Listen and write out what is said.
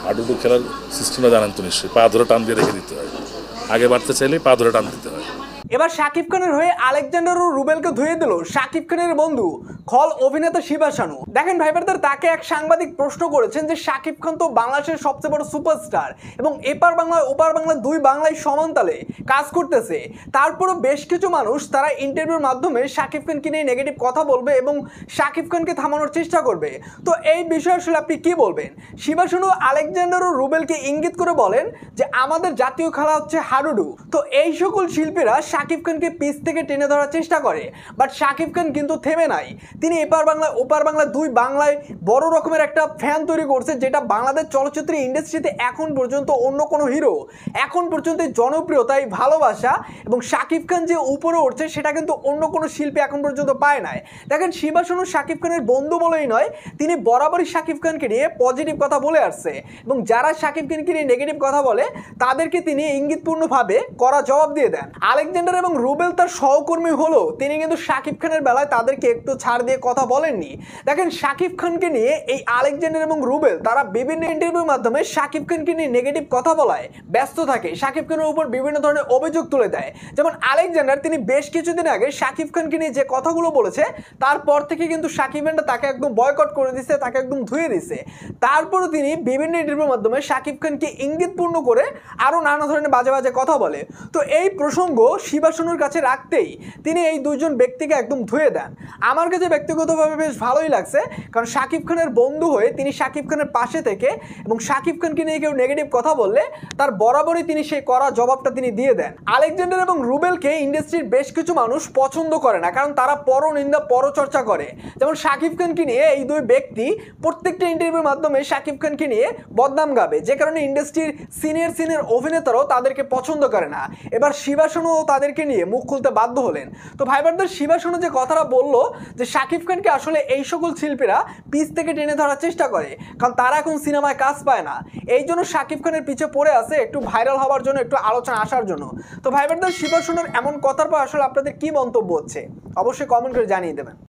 হাডুডু খেলার সিস্টেমটা জানেন তো নিশ্চয়ই, পা ধরে টান দিয়ে রেখে দিতে হয়, আগে বাড়তে চাইলে পা ধরে টান দিতে হয়। এবার শাকিব খানের হয়ে আলেকজান্ডার ও রুবেলকে ধুয়ে দিল শাকিব খানের বন্ধু খল অভিনেতা শিবা শানু। দেখেন ভাই ব্রাদার, তাকে এক সাংবাদিক প্রশ্ন করেছেন যে শাকিব খান তো বাংলাদেশের সবচেয়ে বড় সুপারস্টার এবং এপার বাংলা ওপার বাংলা দুই বাংলায় সমান তালে কাজ করতেছে, তারপরও বেশ কিছু মানুষ তারা ইন্টারভিউর মাধ্যমে শাকিব খানকে নিয়ে নেগেটিভ কথা বলবে এবং শাকিব খানকে থামানোর চেষ্টা করবে। তো এই বিষয়ে আসলে আপনি কি বলবেন? শিবা শানু আলেকজান্ডার ও রুবেলকে ইঙ্গিত করে বলেন যে আমাদের জাতীয় খেলা হচ্ছে হাডুডু। তো এই সকল শিল্পীরা শাকিব খানকে পিছ থেকে টেনে ধরার চেষ্টা করে, বাট শাকিব খান কিন্তু থেমে নাই। তিনি এপার বাংলা ওপার বাংলা দুই বাংলায় বড় রকমের একটা ফ্যান তৈরি করছে, যেটা বাংলাদেশ চলচ্চিত্র ইন্ডাস্ট্রিতে এখন পর্যন্ত অন্য কোনো হিরো এখন পর্যন্ত জনপ্রিয়তায় ভালোবাসা এবং শাকিব খান যে উপরে উঠছে সেটা কিন্তু অন্য কোনো শিল্পী এখন পর্যন্ত পায় নাই। দেখেন শিবা শানু শাকিব খানের বন্ধু বলেই নয়, তিনি বরাবরই শাকিব খানকে নিয়ে পজিটিভ কথা বলে আসছে এবং যারা শাকিব খানকে নিয়ে নেগেটিভ কথা বলে তাদেরকে তিনি ইঙ্গিতপূর্ণভাবে কড়া জবাব দিয়ে দেন। আলেকজান্ডার এবং রুবেল তার সহকর্মী হলো, তিনি কিন্তু শাকিব খানের বেলায় তাদেরকে একটু ছাড় দিয়ে কথা বলেননি। দেখেন শাকিব খানকে নিয়ে এই আলেকজান্ডার এবং রুবেল তারা বিভিন্ন ইন্টারভিউর মাধ্যমে শাকিব খানকে নিয়ে নেগেটিভ কথা বলায় ব্যস্ত থাকে, শাকিব খানের উপর বিভিন্ন ধরনের অভিযোগ তুলে দেয়। যেমন আলেকজান্ডার তিনি বেশ কিছুদিন আগে শাকিব খানকে নিয়ে যে কথাগুলো বলেছে তারপর থেকে কিন্তু শাকিব খানটা তাকে একদম বয়কট করে দিচ্ছে, তাকে একদম ধুয়ে দিচ্ছে। তারপরও তিনি বিভিন্ন ইন্টারভিউর মাধ্যমে শাকিব খানকে ইঙ্গিতপূর্ণ করে আরও নানা ধরনের বাজে বাজে কথা বলে। তো এই প্রসঙ্গ শিবা শানুর কাছে রাখতেই তিনি এই দুইজন ব্যক্তিকে একদম ধুয়ে দেন। আমার কাছে ব্যক্তিগতভাবে বেশ ভালোই লাগছে, কারণ শাকিব খানের বন্ধু হয়ে তিনি শাকিব খানের পাশে থেকে এবং শাকিব খানকে নিয়ে কেউ নেগেটিভ কথা বললে তার বরাবরই তিনি সেই কড়া জবাবটা তিনি দিয়ে দেন। আলেকজান্ডার এবং রুবেলকে ইন্ডাস্ট্রির বেশ কিছু মানুষ পছন্দ করে না, কারণ তারা পরনিন্দা পরচর্চা করে। যেমন শাকিব খানকে নিয়ে এই দুই ব্যক্তি প্রত্যেকটা ইন্টারভিউর মাধ্যমে শাকিব খানকে নিয়ে বদনাম গাবে, যে কারণে ইন্ডাস্ট্রির সিনিয়র অভিনেতারাও তাদেরকে পছন্দ করে না। এবার শিবা শানুও তাদেরকে নিয়ে মুখ খুলতে বাধ্য হলেন। তো ভাই ব্রাদার, শিবা শানু যে কথাটা বললো যে শাকিব খানকে আসলে এই সকল শিল্পীরা পিছ থেকে টেনে ধরার চেষ্টা করে, কারণ তারা এখন সিনেমায় কাজ পায় না, এই জন্য শাকিব খানের পিছে পড়ে আছে একটু ভাইরাল হওয়ার জন্য, একটু আলোচনা আসার জন্য। তো ভাই ব্রাদার, শিবা শানুর এমন কথার পর আসলে আপনাদের কি মন্তব্য হচ্ছে অবশ্যই কমেন্ট করে জানিয়ে দেবেন।